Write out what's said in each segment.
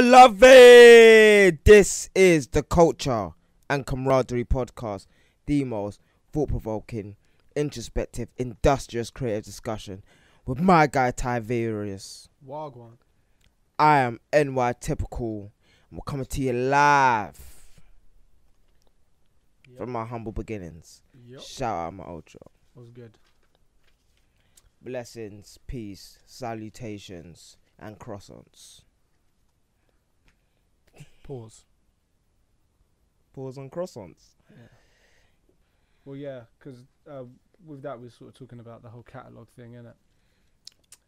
beloved. This is the Culture and Camaraderie podcast, the most thought-provoking, introspective, industrious, creative discussion with my guy Tiberius. Wagwan. I am NY Typical. We're coming to you live from my humble beginnings. Yep. Shout out my ultra. Was good. Blessings, peace, salutations, and croissants. Pause. Pause on croissants. Yeah. Well, yeah, because with that we're sort of talking about the whole catalogue thing, innit?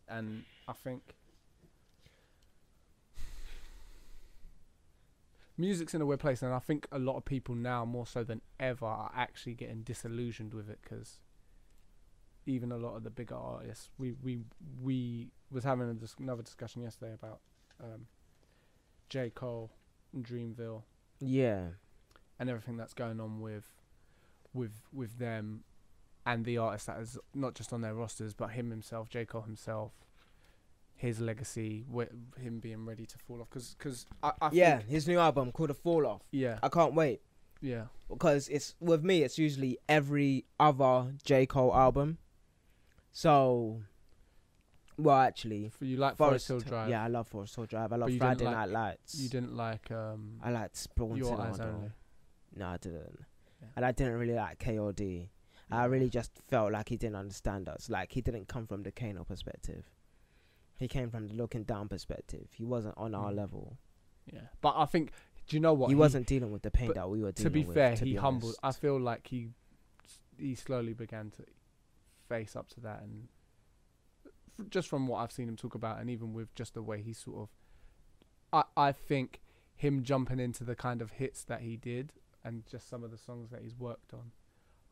And I think music's in a weird place, and I think a lot of people now, more so than ever, are actually getting disillusioned with it, because even a lot of the bigger artists, we was having another discussion yesterday about J.Cole and Dreamville, Yeah. and everything that's going on with them and the artist that is not just on their rosters, but him himself, J.Cole himself, his legacy, him being ready to fall off. Because I think, His new album called The Fall Off. yeah, I can't wait. yeah, Because it's with me, it's usually every other J. Cole album. So, well, actually, for you like Forest Hill Drive. Yeah, I love Forest Hill Drive. I love But you Friday didn't Night Lights. You didn't like I liked Spawn Your to Eyes Order. Only. No, I didn't. Yeah. And I didn't really like KOD. I really just felt like he didn't understand us. Like, he didn't come from the Kano perspective. He came from the looking down perspective. He wasn't on our level. Yeah, but I think, do you know what? He wasn't dealing with the pain but that we were dealing To be with. fair, to he be humbled. I honest. feel like he slowly began to face up to that, and just from what I've seen him talk about, and even with just the way he sort of, I think him jumping into the kind of hits that he did, and just some of the songs that he's worked on,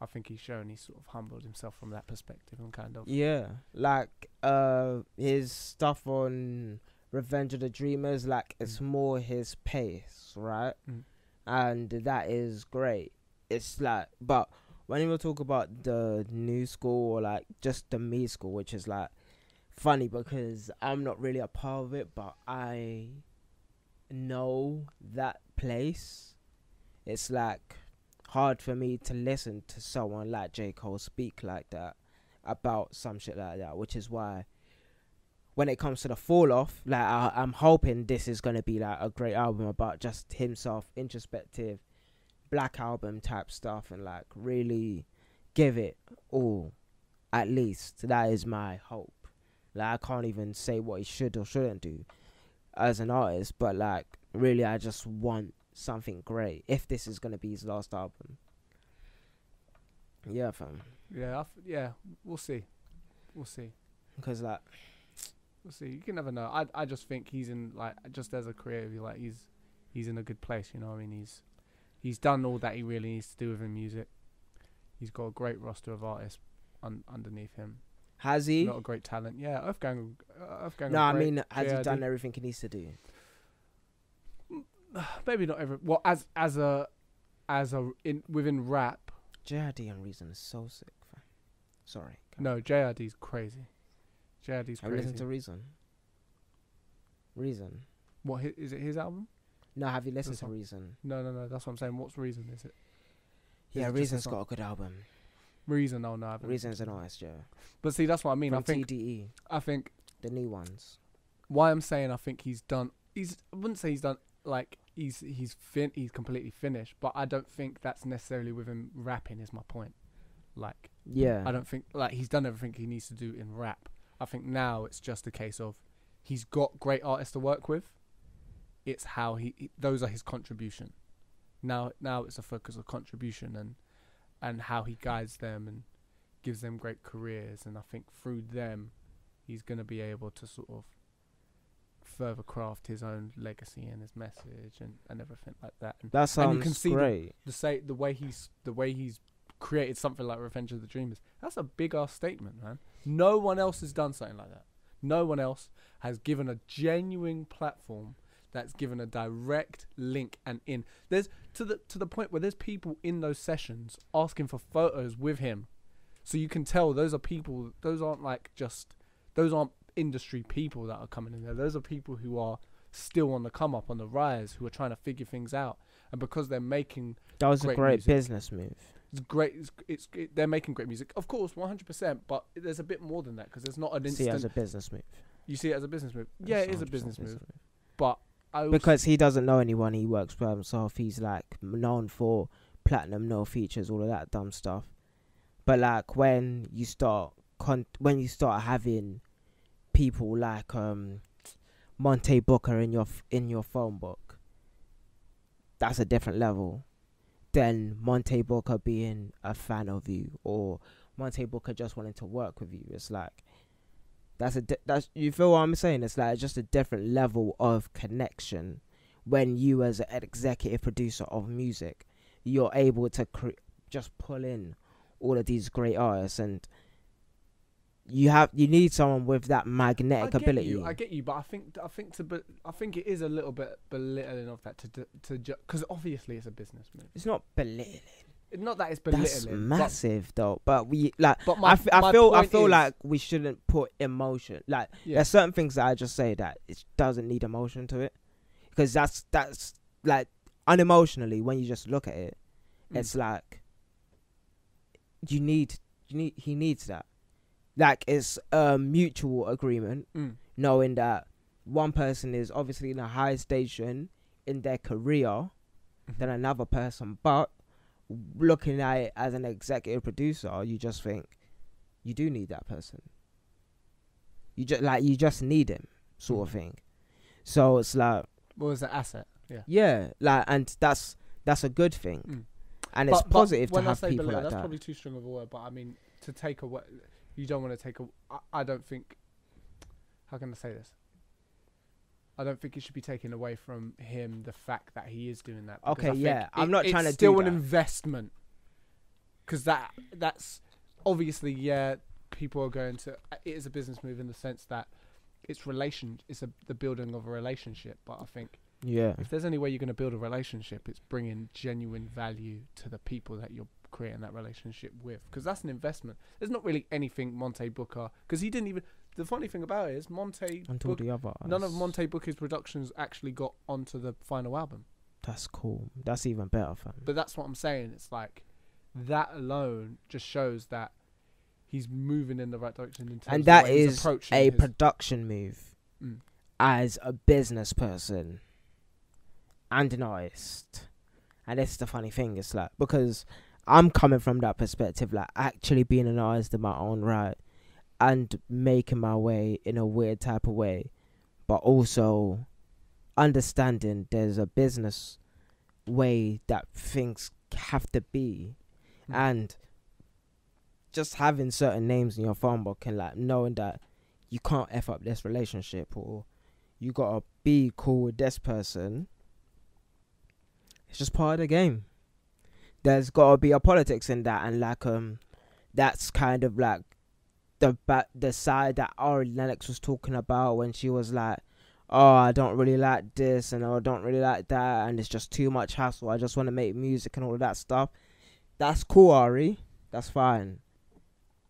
I think he's shown he's sort of humbled himself from that perspective, and kind of, Yeah, like his stuff on Revenge of the Dreamers, like it's more his pace, right? And that is great. It's like, but when you talk about the new school or like just the me school, which is like funny because I'm not really a part of it, but I know that place. It's like hard for me to listen to someone like J. Cole speak like that about some shit like that, which is why when it comes to The Fall Off, like I'm hoping this is going to be like a great album about just himself, introspective, black album type stuff, and like really give it all. At least that is my hope. Like, I can't even say what he should or shouldn't do as an artist, but like really I just want something great if this is going to be his last album. Yeah, fam. yeah, we'll see, Because like, we'll see. You can never know. I just think he's in, like, just as a creative, like he's in a good place. You know what I mean? He's done all that he really needs to do within music. He's got a great roster of artists underneath him. has he? Not a great talent. Yeah, Earthgang. No, I mean, has he done everything he needs to do? Maybe not every. Well, as a within rap. JID and Reason is so sick, fam. Sorry. No, JID's crazy. JID's Have you crazy. listened to Reason? Reason. What is it? His album? No, have you listened This to one? Reason? No. That's what I'm saying. What's Reason? Is it? Yeah, Is it just Reason's a song? got a good album. Reason. Oh no, I haven't Reason's listened an to it. artist, yeah. But see, that's what I mean. From I think. TDE, I think the new ones. why I'm saying I think he's done. I wouldn't say he's done. Like he's completely finished. But I don't think that's necessarily with him rapping. Is my point. Like, Yeah. I don't think, like, he's done everything he needs to do in rap. I think now it's just a case of he's got great artists to work with. It's how those are his contribution. Now it's a focus of contribution and how he guides them and gives them great careers. And I think through them, he's going to be able to sort of further craft his own legacy and his message and everything like that. And That sounds you can see great. the way he's created something like Revenge of the Dreamers. That's a big ass statement, man. No one else has done something like that. No one else has given a genuine platform that's given a direct link and in. There's to the point where there's people in those sessions asking for photos with him. So you can tell those are people, those aren't industry people that are coming in there. Those are people who are still on the come up, on the rise, who are trying to figure things out, and because they're making That was a great music, business move. it's great. They're making great music, of course, 100%. But there's a bit more than that, because there's not an instant. See it as a business move. You see it as a business move. Yeah, it is a business move. move. But I also, Because he doesn't know anyone, he works by himself. He's like known for platinum, no features, all of that dumb stuff. But like when you start having people like Monte Booker in your phone book, that's a different level than Monte Booker being a fan of you, or Monte Booker just wanting to work with you. It's like that's you feel what I'm saying? It's like just a different level of connection when you, as an executive producer of music, you're able to just pull in all of these great artists, and you need someone with that magnetic ability. I get you, but I think it is a little bit belittling of that because obviously it's a business move. It's not belittling. Not that it's belittling. That's massive though. But we like. But I feel like we shouldn't put emotion. Like there's certain things that I just say that it doesn't need emotion to it, because that's like unemotionally when you just look at it, it's like he needs that. Like it's a mutual agreement, knowing that one person is obviously in a higher station in their career than another person, but looking at it as an executive producer, you just think you do need that person. You just need him, sort of thing. So it's like, well, it's an asset. Yeah, like, and that's a good thing, and it's positive to have people like that. That's probably too strong of a word, but I mean, to take away, you don't want to take a. I don't think. How can I say this? I don't think it should be taken away from him the fact that he is doing that. Okay, I'm not trying to do that. It's still an investment, because that's obviously people are going to. It is a business move in the sense that it's the building of a relationship. But I think if there's any way you're going to build a relationship, it's bringing genuine value to the people that you're creating that relationship with, because that's an investment. There's not really anything Monte Booker, because he didn't even. The funny thing about it is none of Monte Booker's productions actually got onto the final album. That's cool. That's even better, fam. But that's what I'm saying. It's like that alone just shows that he's moving in the right direction in terms and of that the way he's is approaching a production move as a business person and an artist. And it's the funny thing. It's like, because I'm coming from that perspective, like actually being an artist in my own right and making my way in a weird type of way, but also understanding there's a business way that things have to be, and just having certain names in your phone book and like knowing that you can't F up this relationship, or you gotta be cool with this person. It's just part of the game. There's gotta be a politics in that, and like that's kind of like the side that Ari Lennox was talking about when she was like, oh, I don't really like this and I don't really like that, and it's just too much hassle. I just want to make music and all of that stuff. That's cool, Ari. That's fine.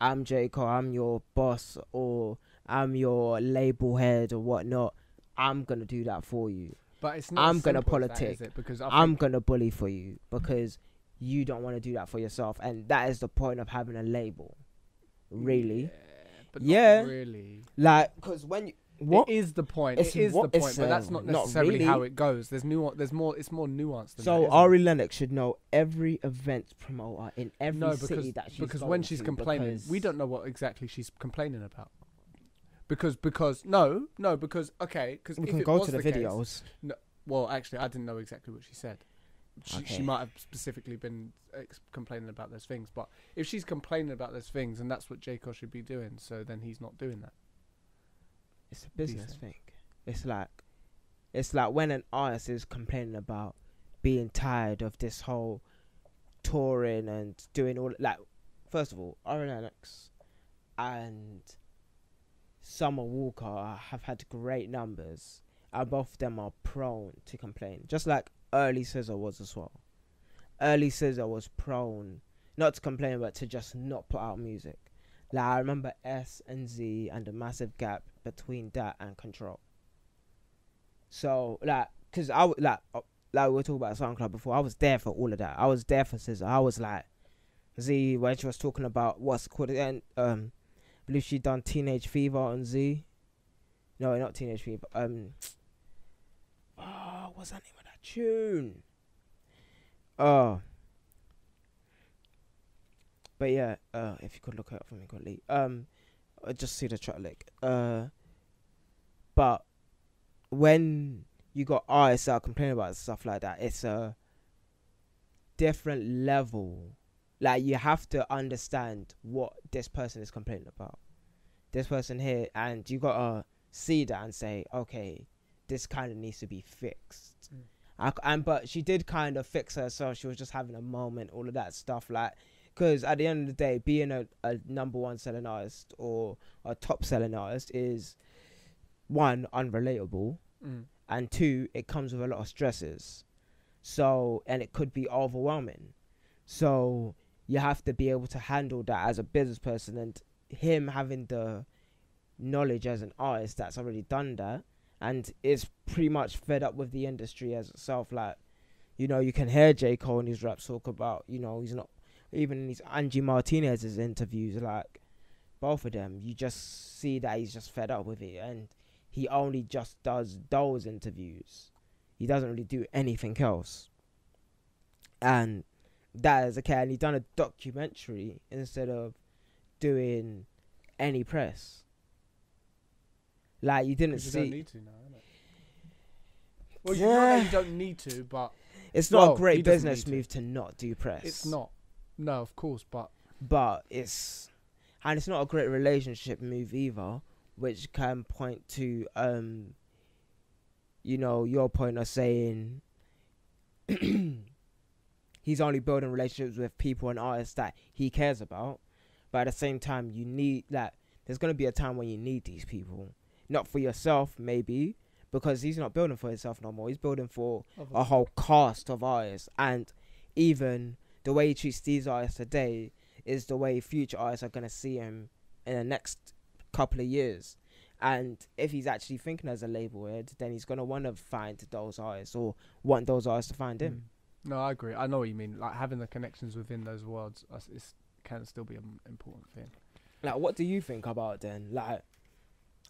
I'm J.Cole. I'm your boss, or I'm your label head or whatnot. I'm gonna do that for you. But it's not. I'm gonna politic. Because I'm gonna bully for you because you don't want to do that for yourself, and that is the point of having a label. Really? But not really. Like, because when you... What? It is the point. It is the point, but that's not necessarily really how it goes. There's nuance. There's more. It's more nuanced than that. So Ari Lennox should know every event promoter in every city that she's because going when she's to, complaining, because we don't know what exactly she's complaining about. Because okay, because we can go to the videos. No, well, actually, I didn't know exactly what she said. She might have specifically been complaining about those things, but if she's complaining about those things, and that's what J. Cole should be doing, so then he's not doing that. It's a business thing. It's like when an artist is complaining about being tired of this whole touring and doing all, like, first of all, Ari Lennox and Summer Walker have had great numbers, and both of them are prone to complain, just like Early Scissor was as well. Early Scissor was prone not to complain, but to just not put out music. Like, I remember S and Z and the massive gap between that and Control. So like, cause I like we were talking about SoundCloud before. I was there for all of that. I was there for SZA. I was like, Z when she was talking about what's called again. I believe she done Teenage Fever on Z. No, not Teenage Fever. What's that name of that tune? But yeah, if you could look it up for me quickly. I just see the track lick. But when you got artists that are complaining about stuff like that, it's a different level. Like, you have to understand what this person is complaining about. This person here, and you gotta see that and say, okay, this kind of needs to be fixed. But she did kind of fix herself. She was just having a moment, all of that stuff, like, because at the end of the day, being a number one selling artist or a top selling artist is, one, unrelatable, and two, it comes with a lot of stresses. So, and it could be overwhelming. So you have to be able to handle that as a business person, and him having the knowledge as an artist that's already done that and is pretty much fed up with the industry as itself. Like, you know, you can hear J.Cole in his raps talk about, you know, he's not, even in these Angie Martinez's interviews, like, both of them, you just see that he's just fed up with it, and he only just does those interviews. He doesn't really do anything else. And that is okay. And he done a documentary instead of doing any press. Like, you didn't see. You don't need to now, innit? Well, you know you don't need to, but it's not a great business move to not do press. It's not. No, of course, but it's not a great relationship move either, which can point to you know, your point of saying he's only building relationships with people and artists that he cares about. But at the same time, you need, like, there's going to be a time when you need these people. Not for yourself, maybe, because he's not building for himself no more. He's building for a whole cast of artists. And even the way he treats these artists today is the way future artists are going to see him in the next couple of years. And if he's actually thinking as a label head, then he's going to want to find those artists or want those artists to find him. No, I agree. I know what you mean. Like, having the connections within those worlds can still be an important thing. Like, what do you think about it then? Like,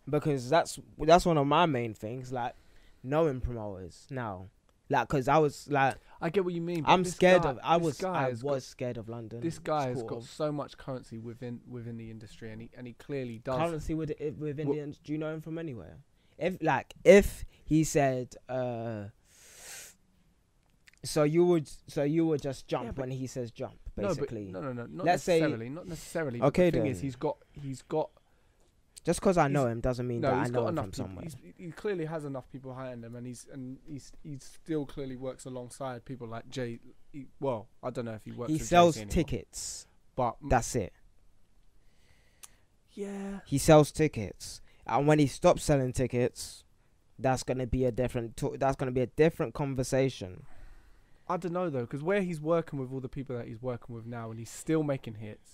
because that's one of my main things, like, knowing promoters now. Like, because I was like, I get what you mean. I'm scared of. I was scared of London. This guy has got so much currency within the industry, and he clearly does. Currency within the industry. Do you know him from anywhere? If he said, so you would just jump when he says jump, basically. No, not necessarily. Not necessarily. Okay, the thing is, he's got. Just because I know him doesn't mean that I know him from somewhere. He clearly has enough people behind him, and he still clearly works alongside people like Jay. Well, I don't know if he works. He sells tickets, but that's it. Yeah. He sells tickets, and when he stops selling tickets, that's gonna be a different. That's gonna be a different conversation. I don't know though, because where he's working with all the people that he's working with now, and he's still making hits.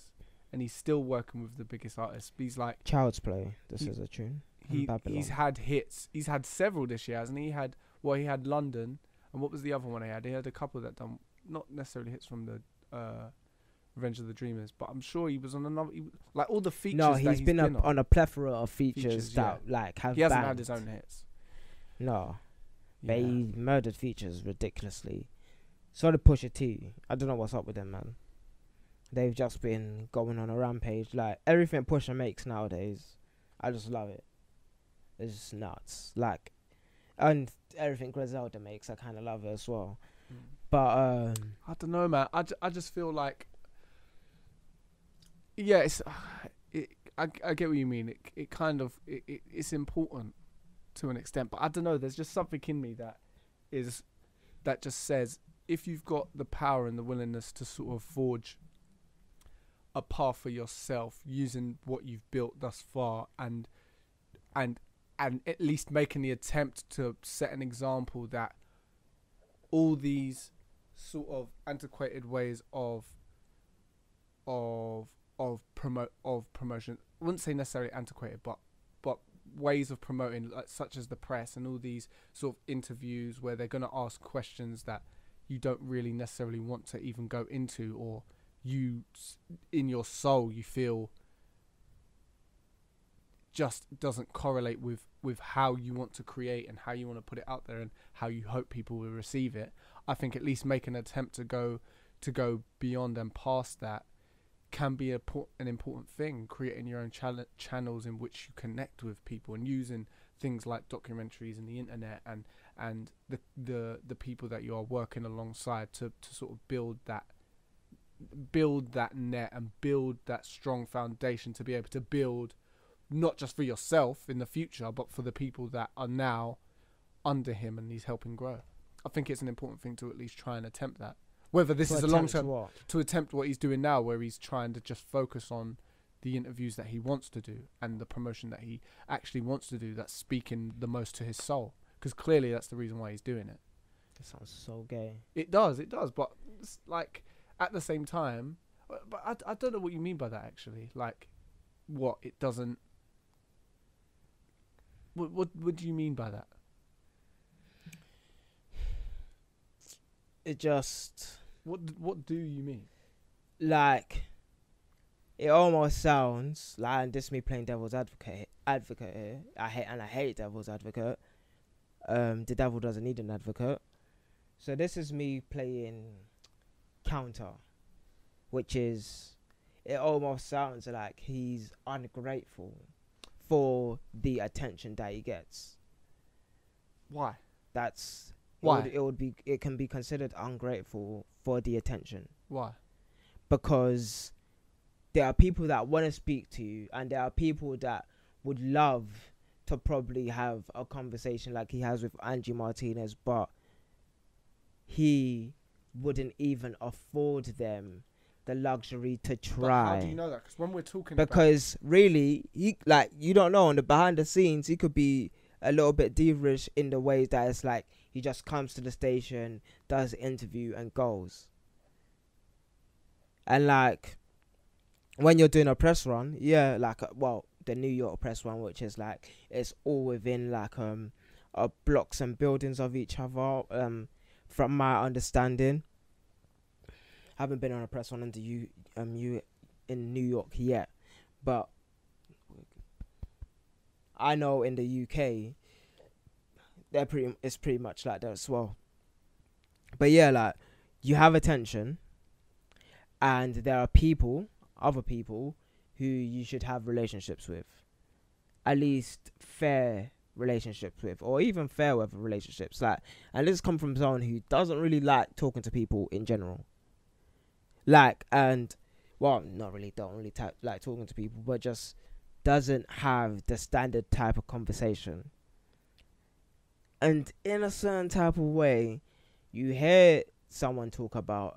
And he's still working with the biggest artists. He's like Child's Play. This is a tune. He's had hits. He's had several this year, hasn't he? He had London, and what was the other one he had? He had a couple that done not necessarily hits from the Revenge of the Dreamers, but I'm sure he was on another. Like all the features. No, he's been on a plethora of features that like have. He hasn't had his own hits. No, but he murdered features ridiculously. So did Pusha T. I don't know what's up with them, man. They've just been going on a rampage. Like, everything Pusha makes nowadays, I just love it. It's just nuts. Like, and everything Griselda makes, I kind of love it as well. But, I don't know, man. I just feel like, yeah, I get what you mean. It kind of, it's important to an extent. But I don't know, there's just something in me that just says, if you've got the power and the willingness to sort of forge a path for yourself using what you've built thus far, and at least making the attempt to set an example that all these sort of antiquated ways of promotion, I wouldn't say necessarily antiquated, but ways of promoting, like, such as the press and all these sort of interviews where they're going to ask questions that you don't really necessarily want to even go into, or you, in your soul, you feel just doesn't correlate with how you want to create and how you want to put it out there and how you hope people will receive it. I think at least make an attempt to go beyond and past that can be an important thing. Creating your own channels in which you connect with people, and using things like documentaries and the internet and the people that you are working alongside to sort of build that net and build that strong foundation to be able to build not just for yourself in the future, but for the people that are now under him and he's helping grow. I think it's an important thing to at least try and attempt that. Whether this is a long term, to attempt what he's doing now, where he's trying to just focus on the interviews that he wants to do and the promotion that he actually wants to do, that's speaking the most to his soul. Because clearly that's the reason why he's doing it. That sounds so gay. It does. But it's like, at the same time, but I don't know what you mean by that, actually. Like, what? It doesn't... What do you mean by that? It just... What do you mean? Like, it almost sounds like, and this is me playing devil's advocate here. I hate devil's advocate. The devil doesn't need an advocate. So this is me playing counter, which is, it almost sounds like he's ungrateful for the attention that he gets. Why? That's... Why? It can be considered ungrateful for the attention. Why? Because there are people that want to speak to you, and there are people that would love to probably have a conversation like he has with Angie Martinez, but he wouldn't even afford them the luxury to try. But how do you know that? Because when we're talking because really, you don't know, on the behind the scenes, he could be a little bit divish in the ways that it's like he just comes to the station, does an interview and goes. And like, when you're doing a press run, yeah, like, the New York press run, which is like, it's all within like blocks and buildings of each other, from my understanding. Haven't been on a press run in in New York yet, but I know in the UK it's pretty much like that as well. But yeah, like, you have attention, and there are other people who you should have relationships with, at least fair relationships with, or even fair weather relationships. Like, and this comes from someone who doesn't really like talking to people in general. Like, and not really, don't really like talking to people, but just doesn't have the standard type of conversation. And in a certain type of way, you hear someone talk about,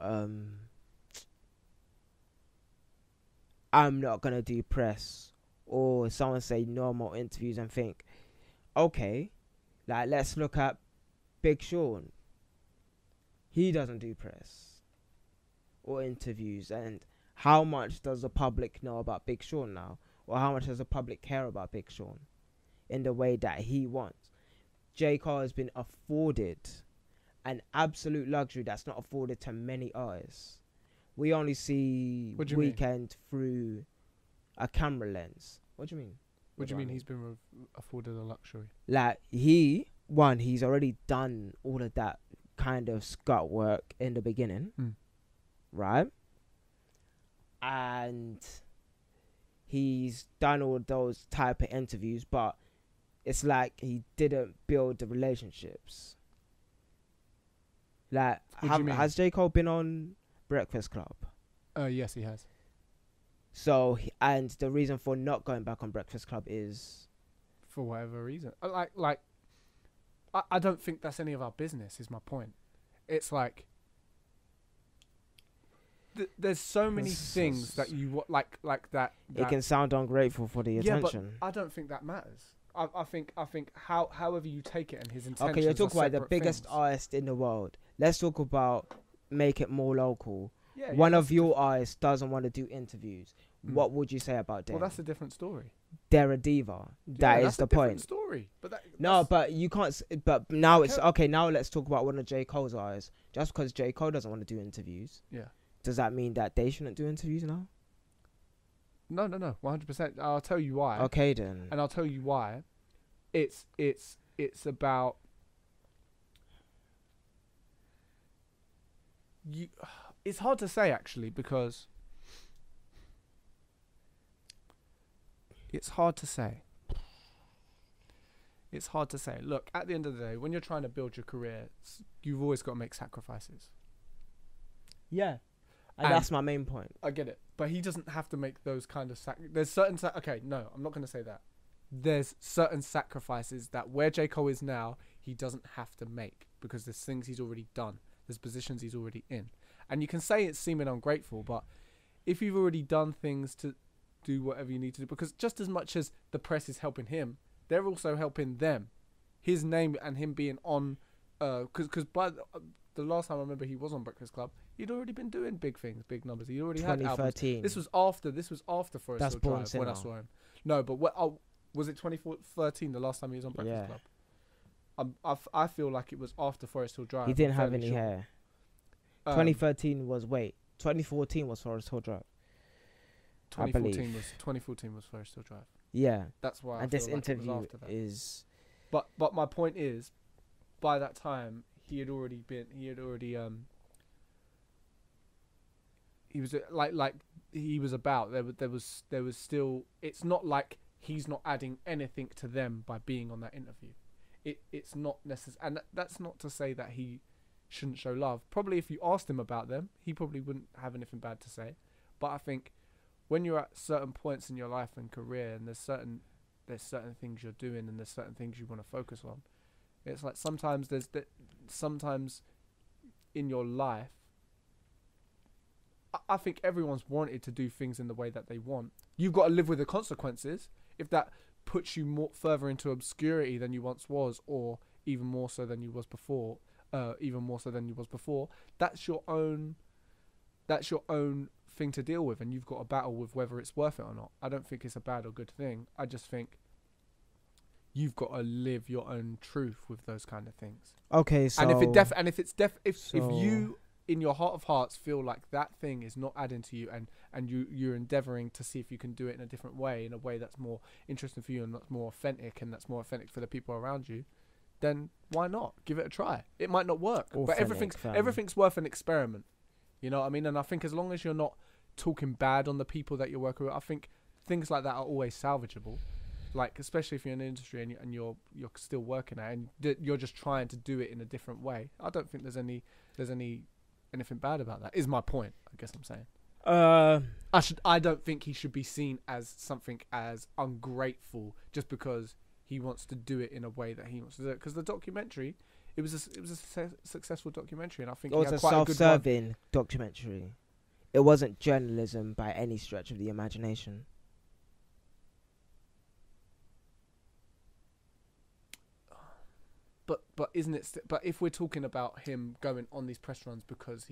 I'm not going to do press, or someone say no more interviews, and think, okay, like, let's look at Big Sean. He doesn't do press or interviews, and how much does the public know about Big Sean now? Or how much does the public care about Big Sean in the way that he wants? J.Cole has been afforded an absolute luxury that's not afforded to many artists. We only see Weeknd through a camera lens. What do you mean? What do you mean he's been afforded a luxury? Like, he's already done all of that kind of scut work in the beginning, right? And he's done all those type of interviews, but it's like he didn't build the relationships. Like, has J. Cole been on Breakfast Club? Yes, he has. So, and the reason for not going back on Breakfast Club is? For whatever reason. I don't think that's any of our business, is my point. It's like, there's so many things that you like that. It can sound ungrateful for the attention. But I don't think that matters. I think however you take it and his intentions. Okay, you're talking about the things. biggest artist in the world. Let's talk about make it more local. Yeah, one of your artists doesn't want to do interviews. What would you say about that? Well, that's a different story. they're a diva. That is the point. Story, but no, but you can't. But now it's okay. Now let's talk about one of J. Cole's artists. Just because J. Cole doesn't want to do interviews, does that mean that they shouldn't do interviews now? No, 100%. I'll tell you why. Okay then. And I'll tell you why. It's about you. It's hard to say actually because it's hard to say. It's hard to say. Look, at the end of the day, when you're trying to build your career, you've always got to make sacrifices. Yeah. And that's my main point. I get it. But he doesn't have to make those kind of there's certain okay, no, I'm not going to say that. There's certain sacrifices that where J. Cole is now, he doesn't have to make because there's things he's already done. There's positions he's already in. And you can say it's seeming ungrateful, but if you've already done things to do whatever you need to do, because just as much as the press is helping him, they're also helping them. His name and him being on, because by the last time I remember he was on Breakfast Club, he'd already been doing big things, big numbers. He already had albums. 2013. This was after Forest Hill Drive when I saw him. No, but was it 2013 the last time he was on Breakfast Club? I feel like it was after Forest Hill Drive. He didn't have any hair. 2013 was 2014 was Forest Hill Drive. 2014 was Forest Hill Drive. Yeah, that's why. And this interview is. But my point is, by that time he was like he was about there was still. It's not like he's not adding anything to them by being on that interview. It's not necessary, and that's not to say that he shouldn't show love. Probably if you asked him about them, he probably wouldn't have anything bad to say. But I think when you're at certain points in your life and career, and there's certain things you're doing, and there's certain things you want to focus on, it's like sometimes sometimes in your life, I think everyone's wanted to do things in the way that they want. You've got to live with the consequences. If that puts you further into obscurity than you once was, or even more so than you was before, that's your own thing to deal with, and you've got to battle with whether it's worth it or not. I don't think it's a bad or good thing. I just think you've got to live your own truth with those kind of things. Okay, so if you in your heart of hearts feel like that thing is not adding to you, and you're endeavoring to see if you can do it in a different way, in a way that's more interesting for you and that's more authentic, and that's more authentic for the people around you, then why not give it a try? It might not work, but everything's worth an experiment. You know what I mean? And I think as long as you're not talking bad on the people that you're working with, I think things like that are always salvageable. Like, especially if you're in the industry and you're still working at it, and you're just trying to do it in a different way. I don't think there's anything bad about that. Is my point? I guess I'm saying. I don't think he should be seen as something as ungrateful just because he wants to do it in a way that he wants to do it. Because the documentary, it was a successful documentary, and I think it was a self-serving documentary. It wasn't journalism by any stretch of the imagination. But isn't it? But if we're talking about him going on these press runs because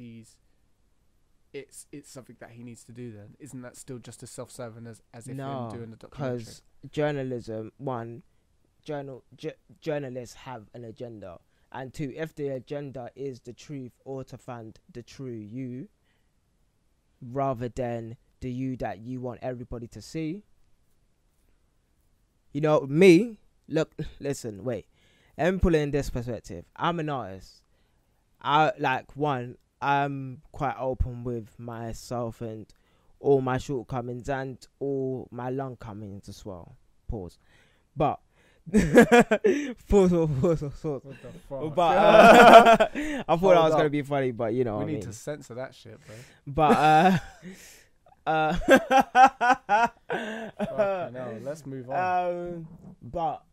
it's something that he needs to do, then isn't that still just as self-serving as if him doing the documentary? Because journalism, one, journalists have an agenda, and two, if the agenda is the truth or to find the true you, rather than the you that you want everybody to see. You know, me, look, listen, wait. Let me put it in this perspective. I'm an artist. I'm quite open with myself and all my shortcomings and all my longcomings as well. Pause. But pause. What the fuck? But I thought that was gonna be funny, but you know, we need to censor that shit, bro. But no, let's move on. But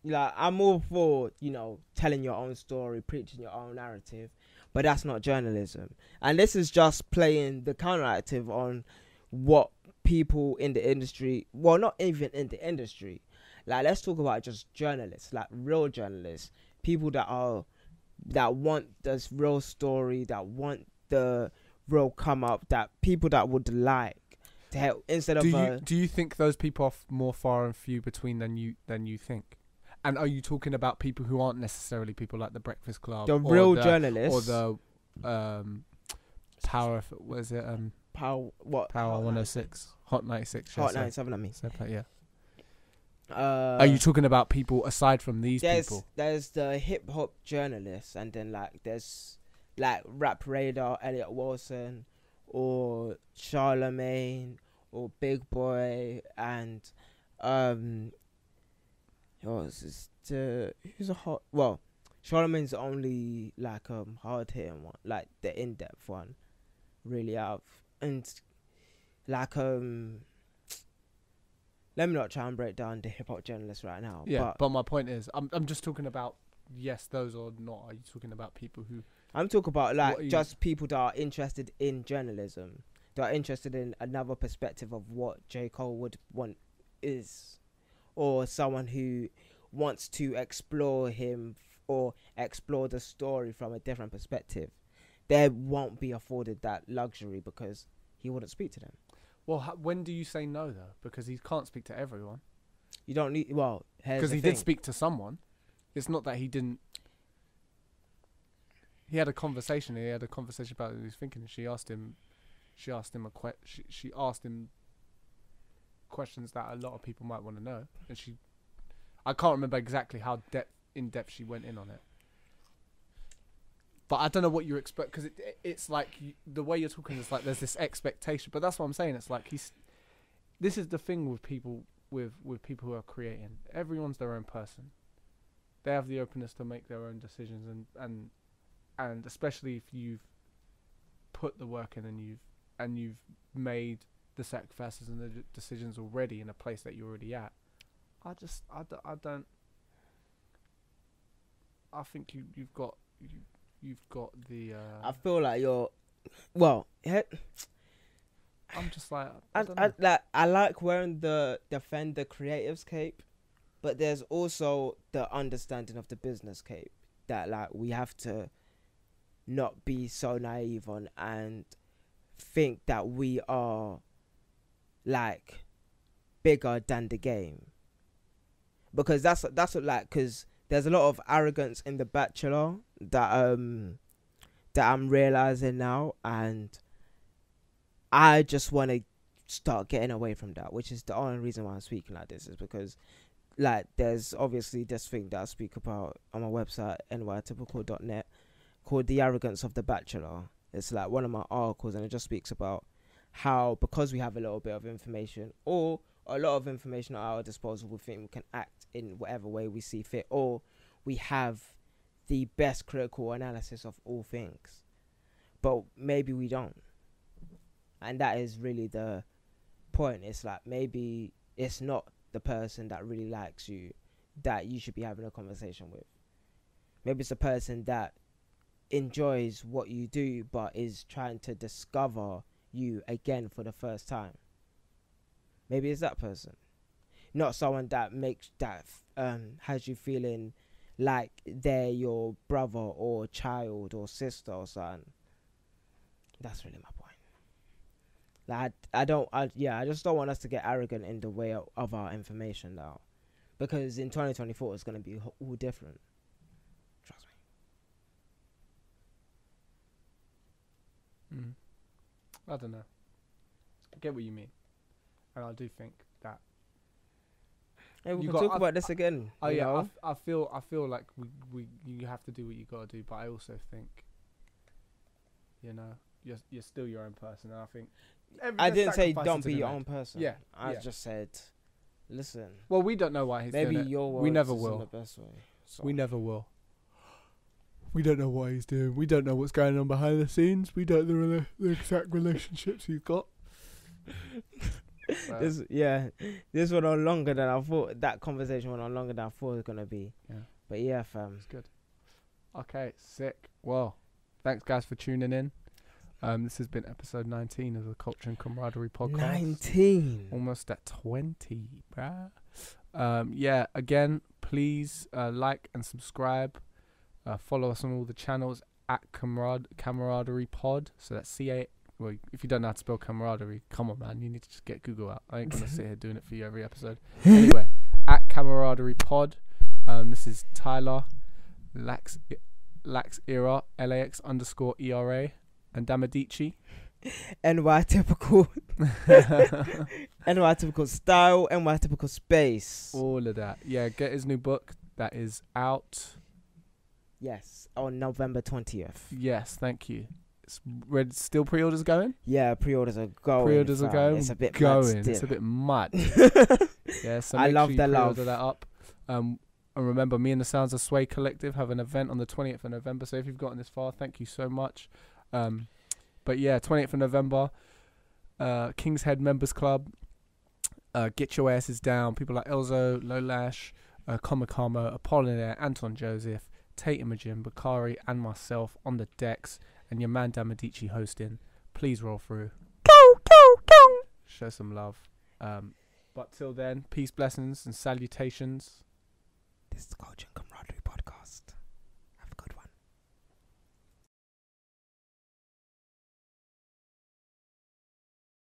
like, I'm all for, you know, telling your own story, preaching your own narrative, but that's not journalism. And this is just playing the counteractive on what people in the industry, well, not even in the industry, like, let's talk about just journalists, like real journalists, people that want this real story, that want the real come up, that people that would like to help instead Do you think those people are more far and few between than you think? And are you talking about people who aren't necessarily people like the Breakfast Club, the real journalists, or the Power? Was it Power 106, Hot 96, Hot 97? I mean, yeah. Are you talking about people aside from these people? There's the hip hop journalists, and then like there's like Rap Radar, Elliot Wilson, or Charlemagne, or Big Boy, and who's a hot? Well, Charlemagne's only like hard hitting one, like the in depth one, really out, and like let me not try and break down the hip hop journalists right now. Yeah, but my point is, I'm just talking about those or not. Are you talking about people who? I'm talking about like just people that are interested in journalism, that are interested in another perspective of what J.Cole would want is, or someone who wants to explore him or explore the story from a different perspective. They won't be afforded that luxury because he wouldn't speak to them. Well, when do you say no though? Because he can't speak to everyone. You don't need. Well, because he did speak to someone. It's not that he didn't. He had a conversation. He had a conversation about what he was thinking. And she asked him questions that a lot of people might want to know. And I can't remember exactly how in depth she went in on it. But I don't know what you expect, because it's like the way you're talking is like there's this expectation. But that's what I'm saying. It's like this is the thing with people with people who are creating. Everyone's their own person. They have the openness to make their own decisions, and especially if you've put the work in and you've made the sacrifices and the decisions already in a place that you're already at. I think you've got the. I feel like you're. Well, I'm just like I like wearing the Defender Creatives cape, but there's also the understanding of the business cape that like we have to not be so naive on and think that we are like bigger than the game, because that's what like, because there's a lot of arrogance in The Bachelor that I'm realizing now, and I just want to start getting away from that, which is the only reason why I'm speaking like this, is because like there's obviously this thing that I speak about on my website nytypical.net called The Arrogance of The Bachelor. It's like one of my articles, and it just speaks about how, because we have a little bit of information or a lot of information at our disposal, we think we can act in whatever way we see fit, or we have the best critical analysis of all things, but maybe we don't. And that is really the point. It's like maybe it's not the person that really likes you that you should be having a conversation with. Maybe it's a person that enjoys what you do but is trying to discover you again for the first time. Maybe it's that person, not someone that has you feeling like they're your brother or child or sister or son. That's really my point. Like I just don't want us to get arrogant in the way of our information now, because in 2024 it's going to be all different. Trust me. I don't know. I get what you mean, and I do think that. Hey, we can talk about this again. Oh yeah, I feel like you have to do what you gotta do, but I also think, you're still your own person, and I think. I didn't say don't be your own person. Yeah, I just said, listen. Well, we don't know why he's doing it. Maybe your words we never is will. in the best way. So. We never will. We don't know what he's doing. We don't know what's going on behind the scenes. We don't know the exact relationships he's got. This went on longer than I thought. That conversation went on longer than I thought it was gonna be. Yeah, but yeah, fam, it's good. Okay, sick. Well, thanks guys for tuning in. This has been episode 19 of the Culture and Camaraderie podcast. 19, almost at 20, bruh. Yeah. Again, please like and subscribe. Follow us on all the channels at Camaraderie Pod. So that's well, if you don't know how to spell camaraderie, come on, man, you need to just get Google out. I ain't gonna sit here doing it for you every episode. Anyway, at Camaraderie Pod, this is Tyler, Lax Era, LAX_ERA, and Damadici. NY typical, NY typical style, NY typical space. All of that. Yeah, get his new book that is out. Yes, on November 20th. Yes, thank you. Still pre-orders going? Yeah, pre-orders are going. Pre-orders are going. It's a bit going. Mad It's a bit mad. Yeah, so I love sure the pre-order love. that up. And remember, me and the Sounds of Sway Collective have an event on the 20th of November. So if you've gotten this far, thank you so much. But yeah, 20th of November, King's Head Members Club. Get your asses down. People like Elzo, Lolash, Komikamo, Apollinaire, Anton Joseph, Tate Imogen, Bakari, and myself on the decks. And your man Damadici hosting. Please roll through. Show some love. But till then, peace, blessings, and salutations. This is Culture and